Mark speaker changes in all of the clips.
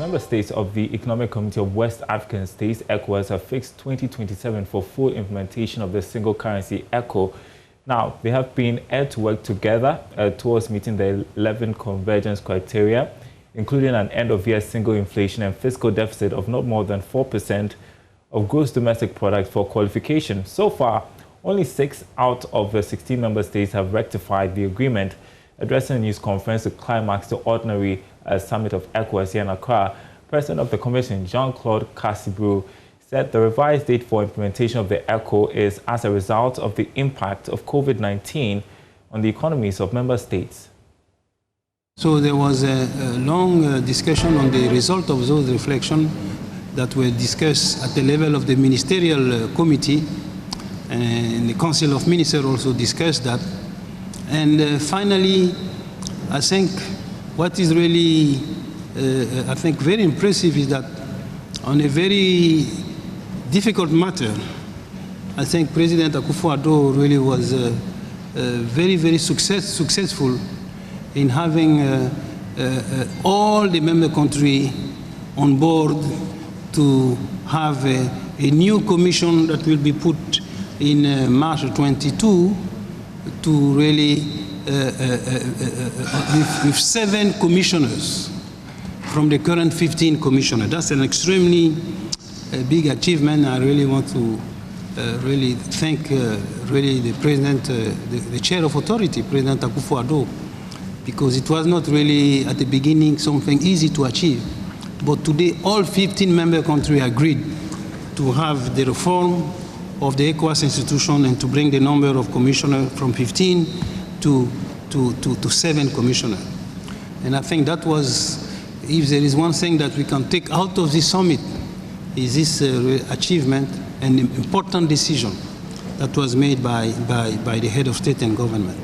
Speaker 1: member states of the Economic Community of West African States, ECOWAS, have fixed 2027 for full implementation of the single currency, ECO. Now, they have been able to work together towards meeting the 11 convergence criteria, including an end-of-year single inflation and fiscal deficit of not more than 4% of gross domestic product for qualification. So far, only 6 out of the 16 member states have rectified the agreement. Addressing a news conference to climax the ordinary summit of ECOWAS here in Accra, President of the Commission, Jean-Claude Cassibru, said the revised date for implementation of the ECO is as a result of the impact of COVID-19 on the economies of member states.
Speaker 2: So there was a long discussion on the result of those reflections that were discussed at the level of the ministerial committee, and the Council of Ministers also discussed that. And finally, I think what is really, I think, very impressive is that on a very difficult matter, I think President Akufo-Addo really was very, very successful in having all the member countries on board to have a new commission that will be put in March 22 to really, with 7 commissioners from the current 15 commissioners. That's an extremely big achievement. I really want to really thank really the President, the Chair of Authority, President Akufo-Addo, because it was not really at the beginning something easy to achieve. But today all 15 member countries agreed to have the reform of the ECOWAS institution and to bring the number of commissioners from 15 to 7 commissioners. And I think that was, if there is one thing that we can take out of this summit, is this achievement and important decision that was made by the head of state and government.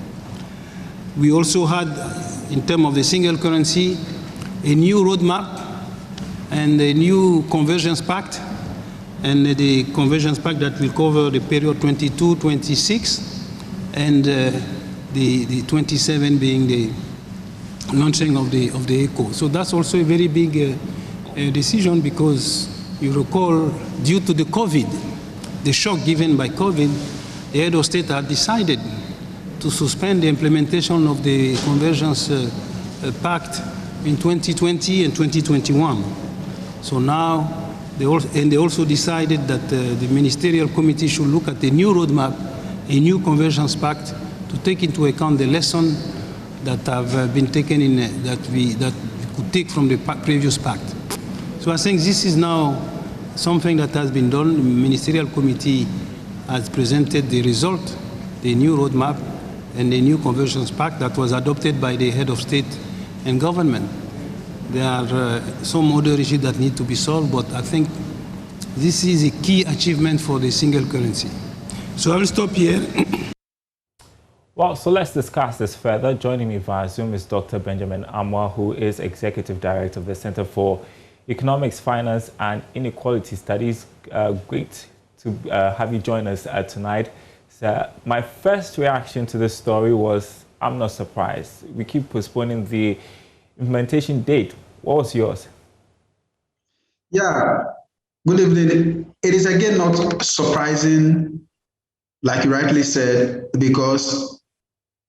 Speaker 2: We also had, in terms of the single currency, a new roadmap and a new convergence pact, and the convergence pact that will cover the period 22-26, and the 27 being the launching of the ECO. So that's also a very big decision, because you recall, due to the COVID, the shock given by COVID, the head of state had decided to suspend the implementation of the convergence pact in 2020 and 2021. So now, they also decided that the ministerial committee should look at a new roadmap, a new convergence pact, to take into account the lesson that have been taken in that we could take from the previous pact. So I think this is now something that has been done. The ministerial committee has presented the result, the new roadmap, and the new convergence pact that was adopted by the head of state and government. There are some other issues that need to be solved, but I think this is a key achievement for the single currency. So I will stop here.
Speaker 1: Well, so let's discuss this further. Joining me via Zoom is Dr. Benjamin Amwa, who is Executive Director of the Center for Economics, Finance and Inequality Studies. Great to have you join us tonight. So my first reaction to this story was, I'm not surprised. We keep postponing the implementation date. What was yours?
Speaker 3: Yeah, good evening. It is again not surprising, like you rightly said, because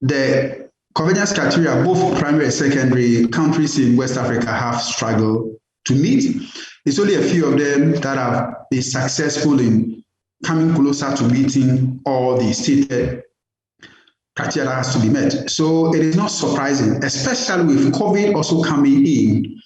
Speaker 3: the convergence criteria, both primary and secondary countries in West Africa have struggled to meet. It's only a few of them that have been successful in coming closer to meeting all the stated criteria that has to be met. So it is not surprising, especially with COVID also coming in.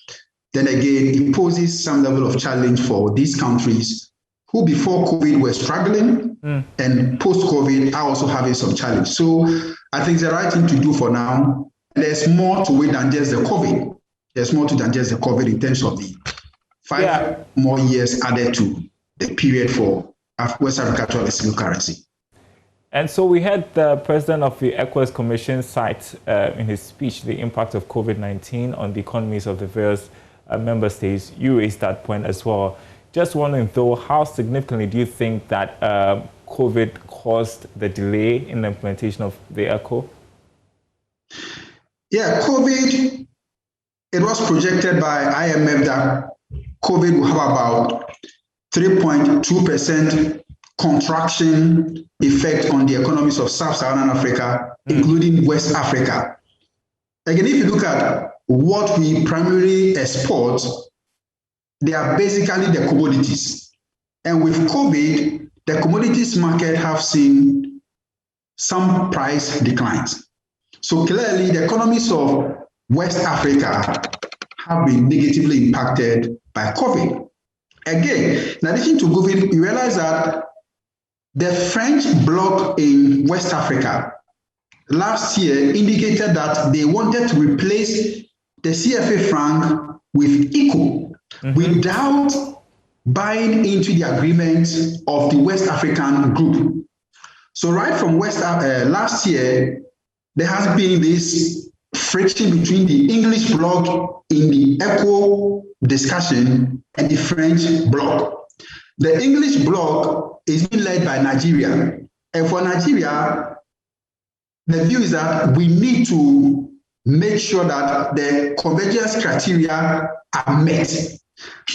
Speaker 3: Then again, it poses some level of challenge for these countries who before COVID were struggling and post-COVID are also having some challenge. So I think the right thing to do for now, there's more to it than just the COVID. There's more to than just the COVID in terms of the 5 more years added to the period for West Africa to have a single currency.
Speaker 1: And so we had the president of the ECOWAS Commission cite in his speech the impact of COVID-19 on the economies of the various member states. You raised that point as well. Just wondering, though, how significantly do you think that COVID caused the delay in the implementation of the ECO?
Speaker 3: Yeah, COVID, it was projected by IMF that COVID will have about 3.2% contraction effect on the economies of Sub-Saharan Africa, including West Africa. Again, if you look at what we primarily export, they are basically the commodities. And with COVID, the commodities market have seen some price declines. So clearly, the economies of West Africa have been negatively impacted by COVID. Again, in addition to COVID, you realize that the French bloc in West Africa last year indicated that they wanted to replace the CFA franc with ECO without buying into the agreement of the West African group. So right from last year, there has been this friction between the English bloc in the ECO discussion and the French bloc. The English bloc is being led by Nigeria. And for Nigeria, the view is that we need to make sure that the convergence criteria are met.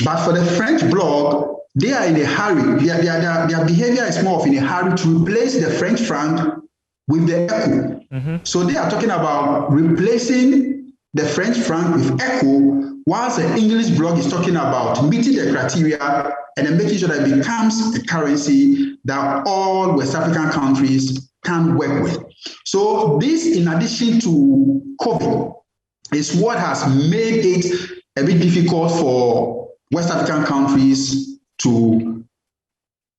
Speaker 3: But for the French bloc, they are in a hurry. Their behavior is more of in a hurry to replace the French franc with the ECO. So they are talking about replacing the French franc with ECO, whilst the English bloc is talking about meeting the criteria and then making sure that it becomes a currency that all West African countries can work with. So this, in addition to COVID, is what has made it a bit difficult for West African countries to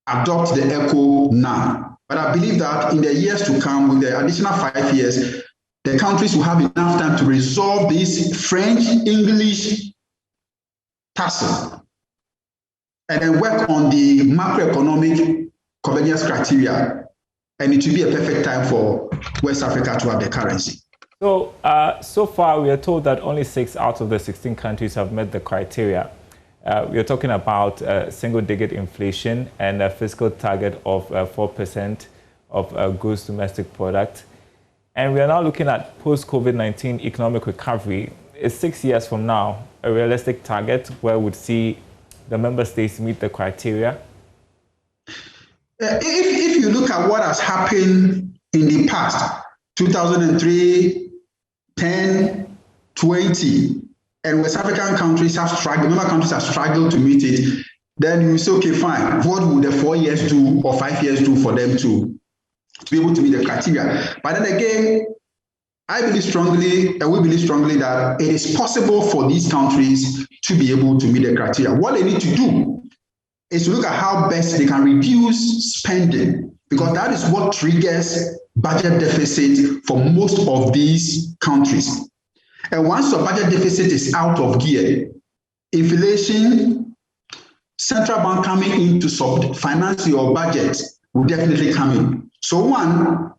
Speaker 3: adopt the ECO now. But I believe that in the years to come, with the additional 5 years, the countries will have enough time to resolve this French-English tussle and then work on the macroeconomic convergence criteria. And it will be a perfect time for West Africa to have the currency.
Speaker 1: So, so far, we are told that only 6 out of the 16 countries have met the criteria. We are talking about single-digit inflation and a fiscal target of 4% of gross domestic product. And we are now looking at post-COVID-19 economic recovery. Is 6 years from now a realistic target where we would see the member states meet the criteria?
Speaker 3: If you look at what has happened in the past, 2003, 10, 20, and West African countries have struggled, member countries have struggled to meet it, then you say, okay, fine, what would the 4 years do or 5 years do for them to be able to meet the criteria? But then again, I believe strongly, and we believe strongly that it is possible for these countries to be able to meet the criteria. What they need to do is to look at how best they can reduce spending, because that is what triggers budget deficit for most of these countries. And once your budget deficit is out of gear, inflation, central bank coming in to finance your budget will definitely come in. So one,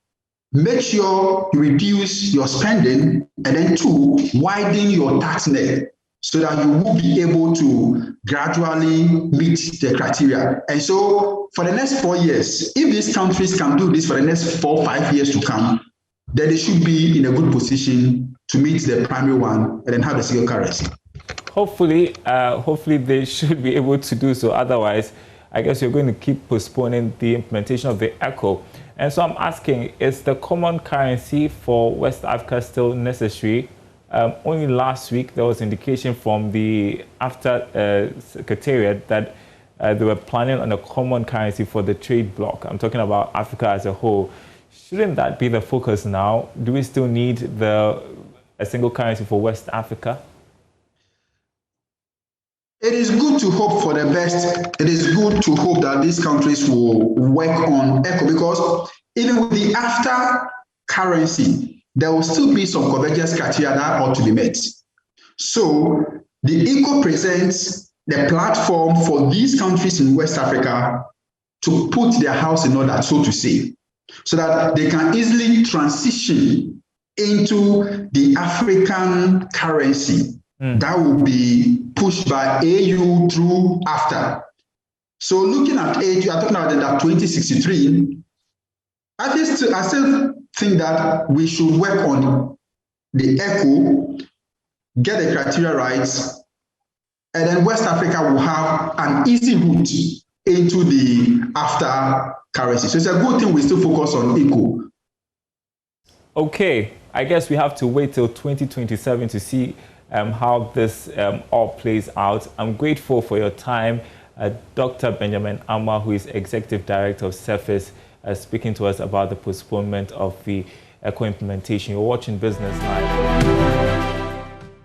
Speaker 3: make sure you reduce your spending, and then two, widen your tax net so that you will be able to gradually meet the criteria. And so for the next 4 years, if these countries can do this for the next 4 or 5 years to come, then they should be in a good position to meet the primary one and then have the single currency.
Speaker 1: Hopefully they should be able to do so. Otherwise, I guess you're going to keep postponing the implementation of the ECO. And so I'm asking, is the common currency for West Africa still necessary? Only last week, there was indication from the AFTA Secretariat that they were planning on a common currency for the trade bloc. I'm talking about Africa as a whole. Shouldn't that be the focus now? Do we still need a single currency for West Africa?
Speaker 3: It is good to hope for the best. It is good to hope that these countries will work on ECO, because even with the AFTA currency, there will still be some convergence criteria that ought to be met. So the ECO presents the platform for these countries in West Africa to put their house in order, so to say, so that they can easily transition into the African currency that will be pushed by AU through AFTA. So looking at AU, I'm talking about that 2063, I still think that we should work on the ECO, get the criteria right, and then West Africa will have an easy route into the after currency. So it's a good thing we still focus on eco.
Speaker 1: Okay, I guess we have to wait till 2027 to see how this all plays out. I'm grateful for your time, Dr. Benjamin Amma, who is Executive Director of Surface, speaking to us about the postponement of the ECO implementation. You're watching Business Live.